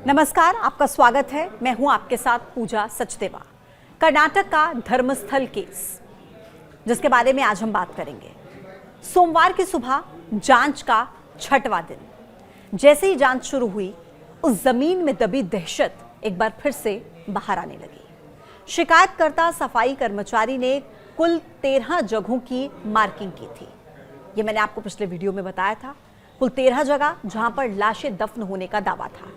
नमस्कार, आपका स्वागत है। मैं हूं आपके साथ पूजा सचदेवा। कर्नाटक का धर्मस्थल केस, जिसके बारे में आज हम बात करेंगे। सोमवार की सुबह जांच का 6वां दिन। जैसे ही जांच शुरू हुई, उस जमीन में दबी दहशत एक बार फिर से बाहर आने लगी। शिकायतकर्ता सफाई कर्मचारी ने कुल 13 जगहों की मार्किंग की थी। ये मैंने आपको पिछले वीडियो में बताया था। कुल 13 जगह जहां पर लाशें दफन होने का दावा था।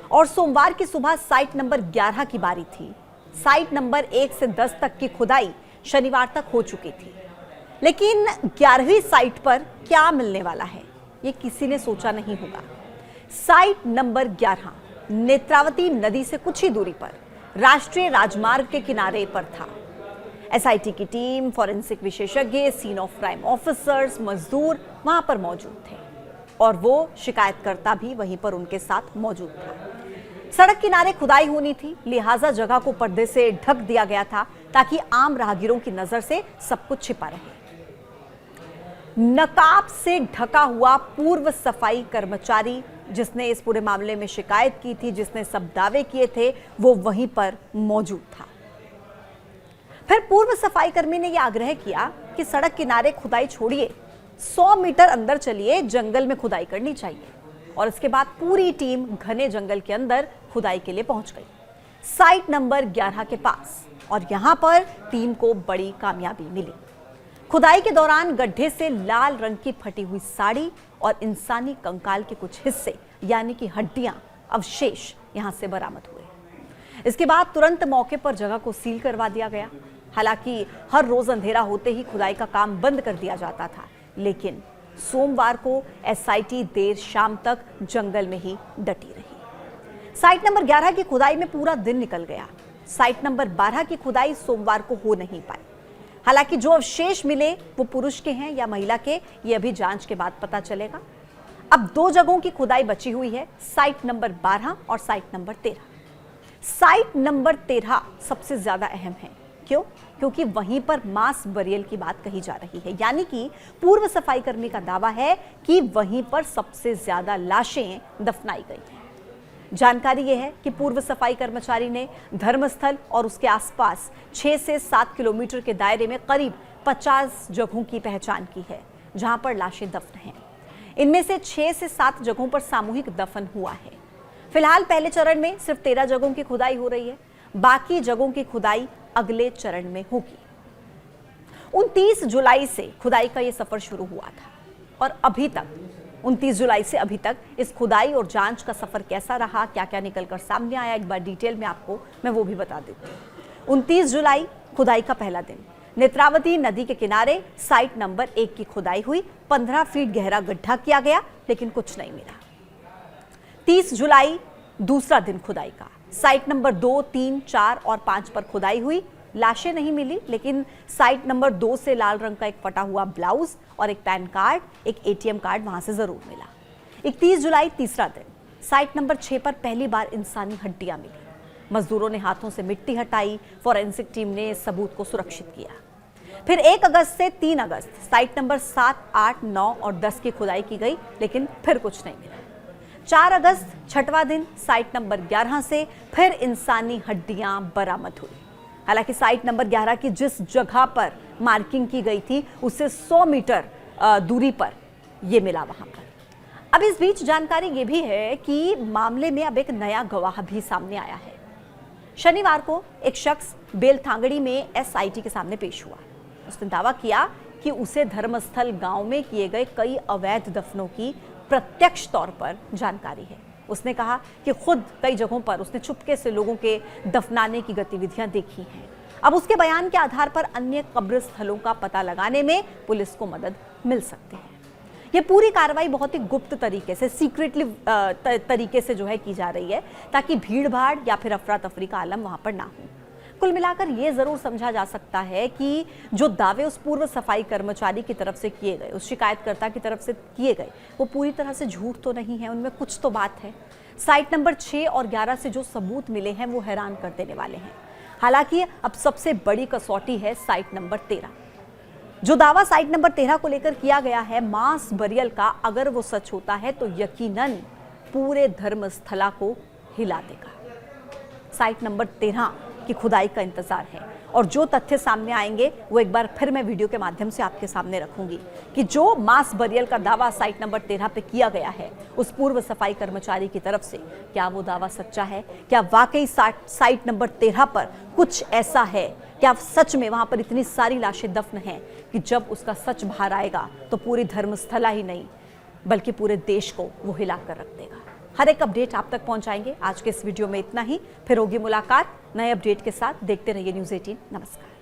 और सोमवार की सुबह साइट नंबर 11 की बारी थी। साइट नंबर 1 से 10 तक की खुदाई शनिवार तक हो चुकी थी, लेकिन 11वीं साइट पर क्या मिलने वाला है, ये किसी ने सोचा नहीं होगा। साइट नंबर 11 नेत्रावती नदी से कुछ ही दूरी पर राष्ट्रीय राजमार्ग के किनारे पर था। एसआईटी की टीम, फॉरेंसिक विशेषज्ञ, सीन ऑफ क्राइम ऑफिसर्स, मजदूर वहां पर मौजूद थे और वो शिकायतकर्ता भी वहीं पर उनके साथ मौजूद था। सड़क किनारे खुदाई होनी थी, लिहाजा जगह को पर्दे से ढक दिया गया था ताकि आम राहगीरों की नजर से सब कुछ छिपा रहे। नकाब से ढका हुआ पूर्व सफाई कर्मचारी जिसने इस पूरे मामले में शिकायत की थी, जिसने सब दावे किए थे, वो वहीं पर मौजूद था। फिर पूर्व सफाई कर्मी ने यह आग्रह किया कि सड़क किनारे खुदाई छोड़िए, 100 मीटर अंदर चलिए, जंगल में खुदाई करनी चाहिए। और इसके बाद पूरी टीम घने जंगल के अंदर खुदाई के लिए पहुंच गई, साइट नंबर 11 के पास। और यहां पर टीम को बड़ी कामयाबी मिली। खुदाई के दौरान गड्ढे से लाल रंग की फटी हुई साड़ी और इंसानी कंकाल के कुछ हिस्से यानी कि हड्डियां, अवशेष यहां से बरामद हुए। इसके बाद तुरंत मौके पर जगह को सील करवा दिया गया। हालांकि हर रोज अंधेरा होते ही खुदाई का काम बंद कर दिया जाता था, लेकिन सोमवार को एसआईटी देर शाम तक जंगल में ही डटी रही। साइट नंबर 11 की खुदाई में पूरा दिन निकल गया। साइट नंबर 12 की खुदाई सोमवार को हो नहीं पाई। हालांकि जो अवशेष मिले वो पुरुष के हैं या महिला के, ये अभी जांच के बाद पता चलेगा। अब 2 जगहों की खुदाई बची हुई है, साइट नंबर 12 और साइट नंबर 13। साइट नंबर 13 सबसे ज्यादा अहम है। क्यों? क्योंकि वहीं पर मास बरियल की बात कही जा रही है, यानी कि पूर्व सफाई कर्मी का दावा है कि वहीं पर सबसे ज्यादा लाशें दफनाई गई हैं। जानकारी यह है कि पूर्व सफाई कर्मचारी ने धर्मस्थल और उसके आसपास 6 से 7 किलोमीटर के दायरे में करीब 50 जगहों की पहचान की है जहां पर लाशें दफन हैं। इनमें से 6 से 7 जगहों पर सामूहिक दफन हुआ है। फिलहाल पहले चरण में सिर्फ 13 जगहों की खुदाई हो रही है, बाकी जगहों की खुदाई अगले चरण में होगी। 29 जुलाई से खुदाई का यह सफर शुरू हुआ था और अभी तक 29 जुलाई से अभी तक इस खुदाई और जांच का सफर कैसा रहा, क्या क्या निकलकर सामने आया, एक बार डिटेल में आपको मैं वो भी बता देती हूँ। 29 जुलाई खुदाई का पहला दिन, नेत्रावती नदी के किनारे साइट नंबर 1 की खुदाई हुई। 15 फीट गहरा गड्ढा किया गया, लेकिन कुछ नहीं मिला। 30 जुलाई दूसरा दिन खुदाई का, साइट नंबर 2, 3, 4 और 5 पर खुदाई हुई। लाशें नहीं मिली, लेकिन साइट नंबर 2 से लाल रंग का एक फटा हुआ ब्लाउज और एक पैन कार्ड, एक एटीएम कार्ड वहां से जरूर मिला। 31 जुलाई तीसरा दिन, साइट नंबर 6 पर पहली बार इंसानी हड्डियां मिली। मजदूरों ने हाथों से मिट्टी हटाई, फॉरेंसिक टीम ने सबूत को सुरक्षित किया। फिर 1 अगस्त से 3 अगस्त साइट नंबर 7, 8, 9 और 10 की खुदाई की गई, लेकिन फिर कुछ नहीं मिला। 4 अगस्त 6वां दिन, साइट नंबर 11 से फिर इंसानी हड्डियां बरामद हुई। हालांकि साइट नंबर 11 की जिस जगह पर मार्किंग की गई थी उससे 100 मीटर दूरी पर यह मिला वहां पर। अब इस बीच जानकारी यह भी है कि मामले में अब एक नया गवाह भी सामने आया है। शनिवार को एक शख्स बेलथांगड़ी में एसआईटी के सामने पेश हुआ। उसने दावा किया कि उसे धर्मस्थल गांव में किए गए कई अवैध दफनों की प्रत्यक्ष तौर पर जानकारी है। उसने कहा कि खुद कई जगहों पर उसने चुपके से लोगों के दफनाने की गतिविधियां देखी हैं। अब उसके बयान के आधार पर अन्य कब्र स्थलों का पता लगाने में पुलिस को मदद मिल सकती है। यह पूरी कार्रवाई बहुत ही गुप्त तरीके से, सीक्रेटली तरीके से जो है की जा रही है, ताकि भीड़ भाड़ या फिर अफरा तफरी का आलम वहां पर ना हो। कुल मिलाकर यह जरूर समझा जा सकता है कि जो दावे उस पूर्व सफाई कर्मचारी की तरफ से किए गए, उस शिकायतकर्ता की तरफ से किए गए, वो पूरी तरह से झूठ तो नहीं है, उनमें कुछ तो बात है। साइट नंबर 6 और 11 से जो सबूत मिले हैं वो हैरान कर देने वाले हैं। हालांकि अब सबसे बड़ी कसौटी है साइट नंबर 13। जो दावा साइट नंबर 13 को लेकर किया गया है मास बरियल का, अगर वो सच होता है तो यकीनन पूरे धर्मस्थला को हिला देगा। साइट नंबर 13 की खुदाई का इंतजार है और जो तथ्य सामने आएंगे वो एक बार फिर मैं वीडियो के माध्यम से आपके सामने रखूंगी कि जो मास बरियल का दावा साइट नंबर 13 पे किया गया है उस पूर्व सफाई कर्मचारी की तरफ से, क्या वो दावा सच्चा है? क्या वाकई साइट नंबर 13 पर कुछ ऐसा है? क्या सच में वहां पर इतनी सारी लाशें दफन हैं कि जब उसका सच बाहर आएगा तो पूरी धर्मस्थला ही नहीं बल्कि पूरे देश को वो हिला कर रख देगा। हर एक अपडेट आप तक पहुंचाएंगे। आज के इस वीडियो में इतना ही, फिर होगी मुलाकात नए अपडेट के साथ। देखते रहिए न्यूज़ 18। नमस्कार।